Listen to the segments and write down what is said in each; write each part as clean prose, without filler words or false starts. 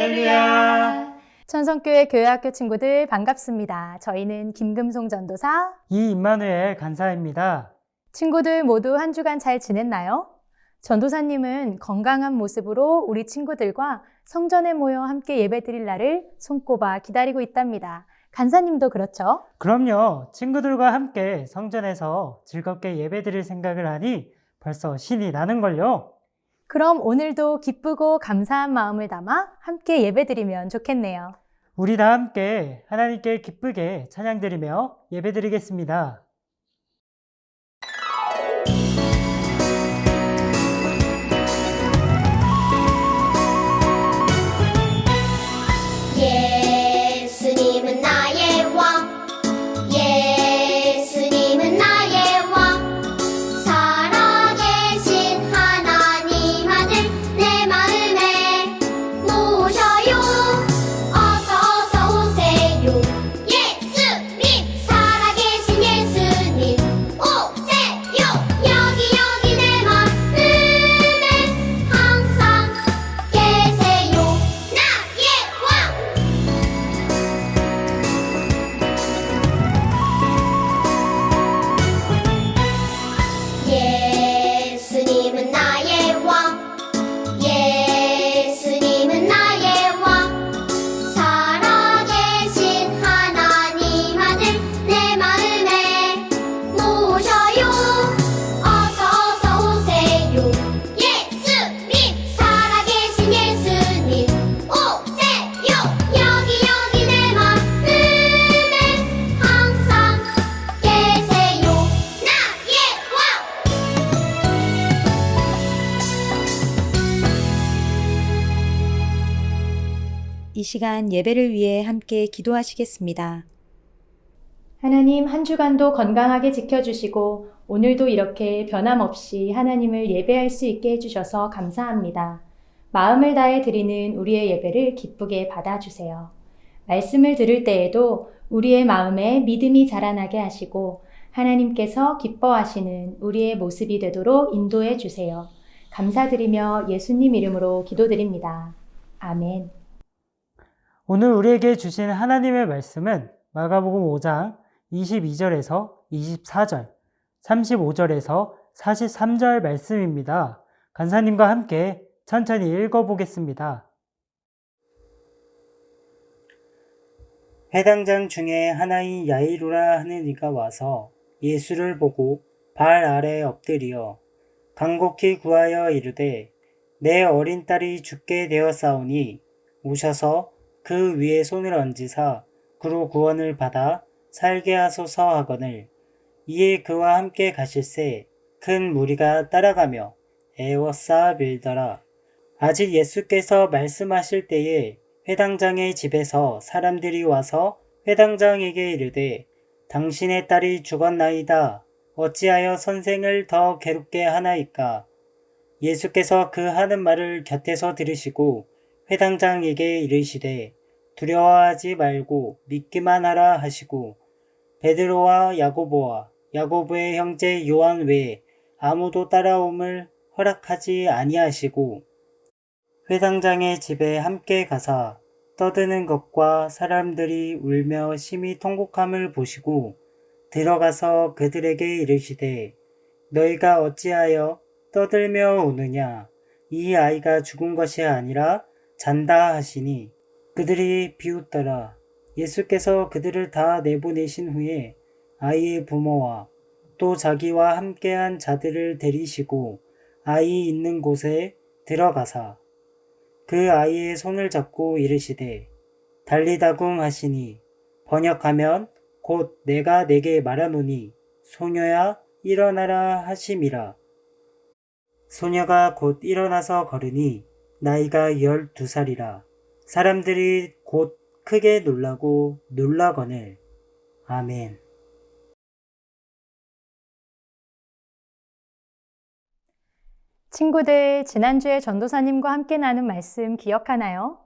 할렐루야! 천성교회 교회학교 친구들 반갑습니다. 저희는 김금송 전도사, 이임마누엘 간사입니다. 친구들 모두 한 주간 잘 지냈나요? 전도사님은 건강한 모습으로 우리 친구들과 성전에 모여 함께 예배드릴 날을 손꼽아 기다리고 있답니다. 간사님도 그렇죠? 그럼요. 친구들과 함께 성전에서 즐겁게 예배드릴 생각을 하니 벌써 신이 나는걸요. 그럼 오늘도 기쁘고 감사한 마음을 담아 함께 예배드리면 좋겠네요. 우리 다 함께 하나님께 기쁘게 찬양드리며 예배드리겠습니다. 예수님은 나의 왕, 예수님은 나의 왕, 살아계신 하나님 아들 내 마음에 모셔요. 어서 오세요. 예수님, 살아계신 예수님 오세요. 여기 내 마음에 항상 계세요. 나의 왕. 예수님은 나의 왕, 예수님은 나의 왕, 살아계신 하나님 아들 내 마음에 모셔요. 어서 오세요. 예수님, 살아계신 예수님 오세요. 여기 내 마음에 항상 계세요. 나의 왕. 이 시간 예배를 위해 함께 기도하시겠습니다. 하나님 한 주간도 건강하게 지켜주시고 오늘도 이렇게 변함없이 하나님을 예배할 수 있게 해주셔서 감사합니다. 마음을 다해 드리는 우리의 예배를 기쁘게 받아주세요. 말씀을 들을 때에도 우리의 마음에 믿음이 자라나게 하시고 하나님께서 기뻐하시는 우리의 모습이 되도록 인도해 주세요. 감사드리며 예수님 이름으로 기도드립니다. 아멘. 오늘 우리에게 주신 하나님의 말씀은 마가복음 5장 22절에서 24절, 35절에서 43절 말씀입니다. 간사님과 함께 천천히 읽어보겠습니다. 회당장 중에 하나인 야이로라 하는 이가 와서 예수를 보고 발 아래 엎드려 간곡히 구하여 이르되 내 어린 딸이 죽게 되었사오니 오셔서 그 위에 손을 얹으사 그로 구원을 받아 살게 하소서 하거늘. 이에 그와 함께 가실새 큰 무리가 따라가며 애워싸 밀더라. 아직 예수께서 말씀하실 때에 회당장의 집에서 사람들이 와서 회당장에게 이르되 당신의 딸이 죽었나이다. 어찌하여 선생을 더 괴롭게 하나이까? 예수께서 그 하는 말을 곁에서 들으시고 회당장에게 이르시되 두려워하지 말고 믿기만 하라 하시고 베드로와 야고보와 야고보의 형제 요한 외에 아무도 따라옴을 허락하지 아니하시고 회당장의 집에 함께 가사 떠드는 것과 사람들이 울며 심히 통곡함을 보시고 들어가서 그들에게 이르시되 너희가 어찌하여 떠들며 우느냐? 이 아이가 죽은 것이 아니라 잔다 하시니 그들이 비웃더라. 예수께서 그들을 다 내보내신 후에 아이의 부모와 또 자기와 함께한 자들을 데리시고 아이 있는 곳에 들어가사 그 아이의 손을 잡고 이르시되 달리다궁 하시니 번역하면 곧 내가 내게 말하노니 소녀야 일어나라 하심이라. 소녀가 곧 일어나서 걸으니 나이가 12살이라. 사람들이 곧 크게 놀라고 놀라거늘. 아멘. 친구들, 지난주에 전도사님과 함께 나눈 말씀 기억하나요?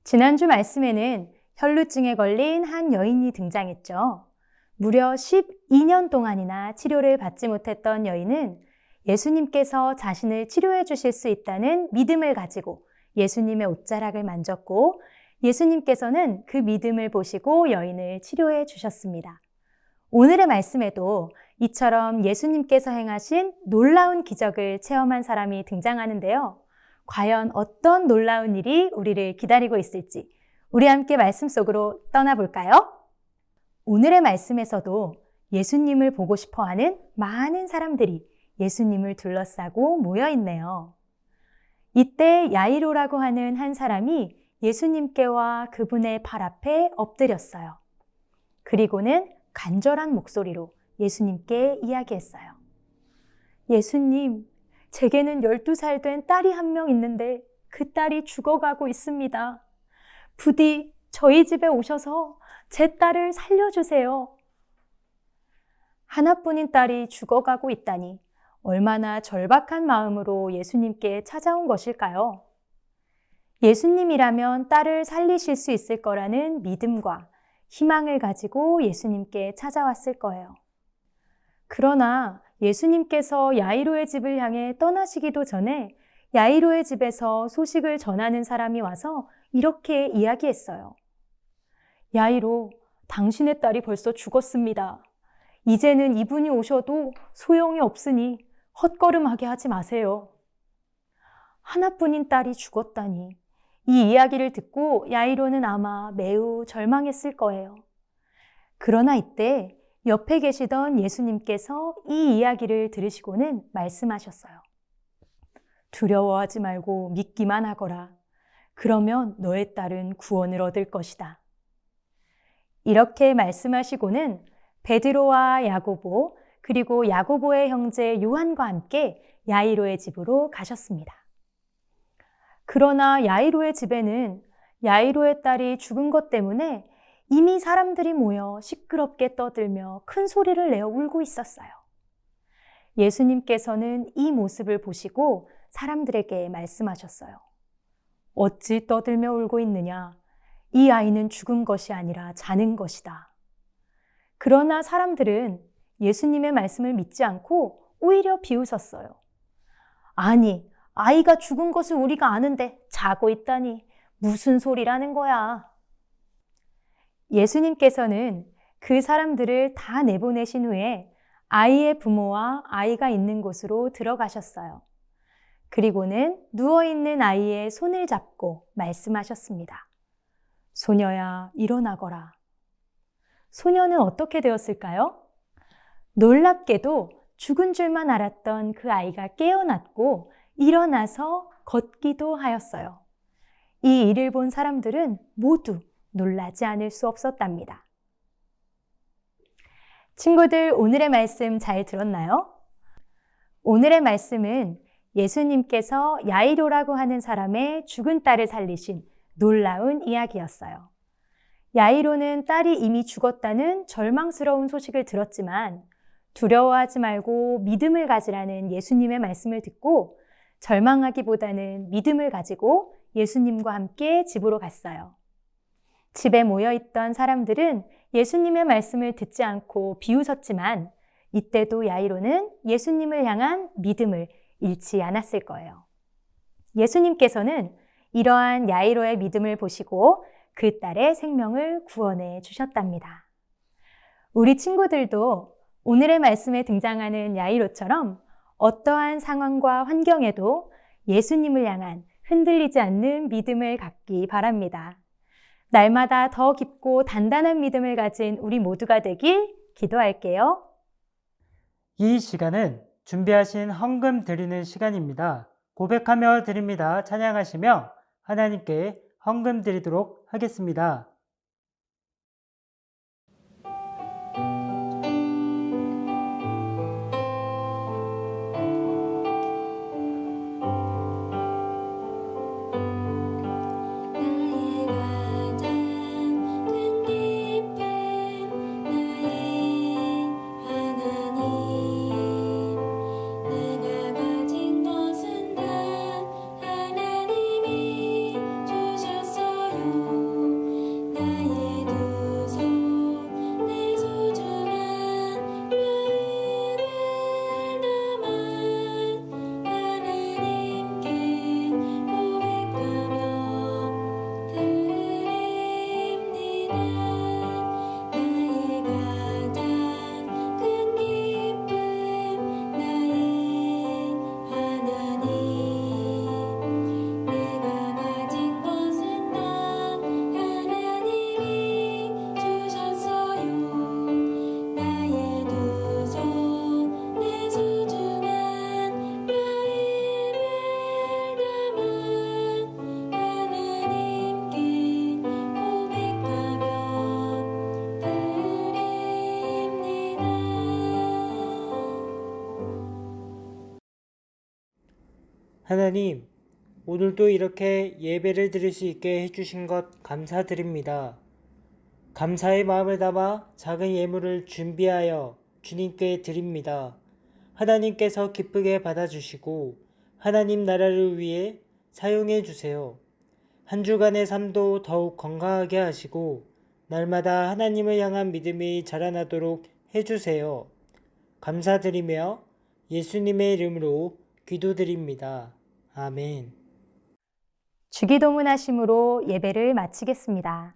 지난주 말씀에는 혈루증에 걸린 한 여인이 등장했죠. 무려 12년 동안이나 치료를 받지 못했던 여인은 예수님께서 자신을 치료해 주실 수 있다는 믿음을 가지고 예수님의 옷자락을 만졌고 예수님께서는 그 믿음을 보시고 여인을 치료해 주셨습니다. 오늘의 말씀에도 이처럼 예수님께서 행하신 놀라운 기적을 체험한 사람이 등장하는데요. 과연 어떤 놀라운 일이 우리를 기다리고 있을지 우리 함께 말씀 속으로 떠나볼까요? 오늘의 말씀에서도 예수님을 보고 싶어하는 많은 사람들이 예수님을 둘러싸고 모여 있네요. 이때 야이로라고 하는 한 사람이 예수님께와 그분의 발 앞에 엎드렸어요. 그리고는 간절한 목소리로 예수님께 이야기했어요. 예수님, 제게는 12살 된 딸이 한 명 있는데 그 딸이 죽어가고 있습니다. 부디 저희 집에 오셔서 제 딸을 살려주세요. 하나뿐인 딸이 죽어가고 있다니 얼마나 절박한 마음으로 예수님께 찾아온 것일까요? 예수님이라면 딸을 살리실 수 있을 거라는 믿음과 희망을 가지고 예수님께 찾아왔을 거예요. 그러나 예수님께서 야이로의 집을 향해 떠나시기도 전에 야이로의 집에서 소식을 전하는 사람이 와서 이렇게 이야기했어요. 야이로, 당신의 딸이 벌써 죽었습니다. 이제는 이분이 오셔도 소용이 없으니 헛걸음하게 하지 마세요. 하나뿐인 딸이 죽었다니. 이 이야기를 듣고 야이로는 아마 매우 절망했을 거예요. 그러나 이때 옆에 계시던 예수님께서 이 이야기를 들으시고는 말씀하셨어요. 두려워하지 말고 믿기만 하거라. 그러면 너의 딸은 구원을 얻을 것이다. 이렇게 말씀하시고는 베드로와 야고보 그리고 야고보의 형제 요한과 함께 야이로의 집으로 가셨습니다. 그러나 야이로의 집에는 야이로의 딸이 죽은 것 때문에 이미 사람들이 모여 시끄럽게 떠들며 큰 소리를 내어 울고 있었어요. 예수님께서는 이 모습을 보시고 사람들에게 말씀하셨어요. 어찌 떠들며 울고 있느냐? 이 아이는 죽은 것이 아니라 자는 것이다. 그러나 사람들은 예수님의 말씀을 믿지 않고 오히려 비웃었어요. 아니, 아이가 죽은 것을 우리가 아는데 자고 있다니 무슨 소리라는 거야. 예수님께서는 그 사람들을 다 내보내신 후에 아이의 부모와 아이가 있는 곳으로 들어가셨어요. 그리고는 누워있는 아이의 손을 잡고 말씀하셨습니다. 소녀야, 일어나거라. 소녀는 어떻게 되었을까요? 놀랍게도 죽은 줄만 알았던 그 아이가 깨어났고 일어나서 걷기도 하였어요. 이 일을 본 사람들은 모두 놀라지 않을 수 없었답니다. 친구들, 오늘의 말씀 잘 들었나요? 오늘의 말씀은 예수님께서 야이로라고 하는 사람의 죽은 딸을 살리신 놀라운 이야기였어요. 야이로는 딸이 이미 죽었다는 절망스러운 소식을 들었지만 두려워하지 말고 믿음을 가지라는 예수님의 말씀을 듣고 절망하기보다는 믿음을 가지고 예수님과 함께 집으로 갔어요. 집에 모여있던 사람들은 예수님의 말씀을 듣지 않고 비웃었지만 이때도 야이로는 예수님을 향한 믿음을 잃지 않았을 거예요. 예수님께서는 이러한 야이로의 믿음을 보시고 그 딸의 생명을 구원해 주셨답니다. 우리 친구들도 오늘의 말씀에 등장하는 야이로처럼 어떠한 상황과 환경에도 예수님을 향한 흔들리지 않는 믿음을 갖기 바랍니다. 날마다 더 깊고 단단한 믿음을 가진 우리 모두가 되길 기도할게요. 이 시간은 준비하신 헌금 드리는 시간입니다. 고백하며 드립니다. 찬양하시며 하나님께 헌금 드리도록 하겠습니다. 주셨어요. 하나님, 오늘도 이렇게 예배를 드릴 수 있게 해주신 것 감사드립니다. 감사의 마음을 담아 작은 예물을 준비하여 주님께 드립니다. 하나님께서 기쁘게 받아주시고 하나님 나라를 위해 사용해 주세요. 한 주간의 삶도 더욱 건강하게 하시고 날마다 하나님을 향한 믿음이 자라나도록 해주세요. 감사드리며 예수님의 이름으로 기도드립니다. 아멘. 주기도문 하심으로 예배를 마치겠습니다.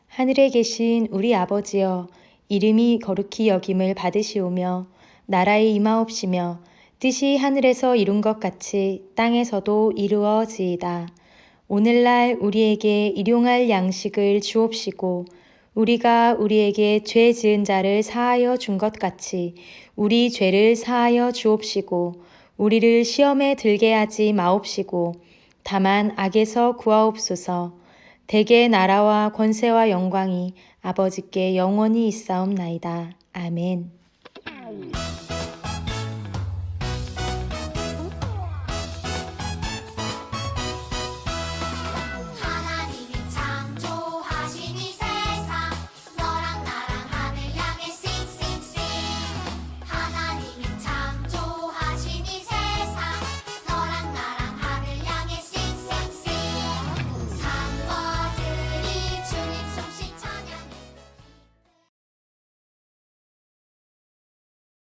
하늘에 계신 우리 아버지여, 이름이 거룩히 여김을 받으시오며 나라의 임하옵시며 뜻이 하늘에서 이룬 것 같이 땅에서도 이루어지이다. 오늘날 우리에게 일용할 양식을 주옵시고 우리가 우리에게 죄 지은 자를 사하여 준 것 같이 우리 죄를 사하여 주옵시고 우리를 시험에 들게 하지 마옵시고 다만 악에서 구하옵소서. 대개 나라와 권세와 영광이 아버지께 영원히 있사옵나이다. 아멘.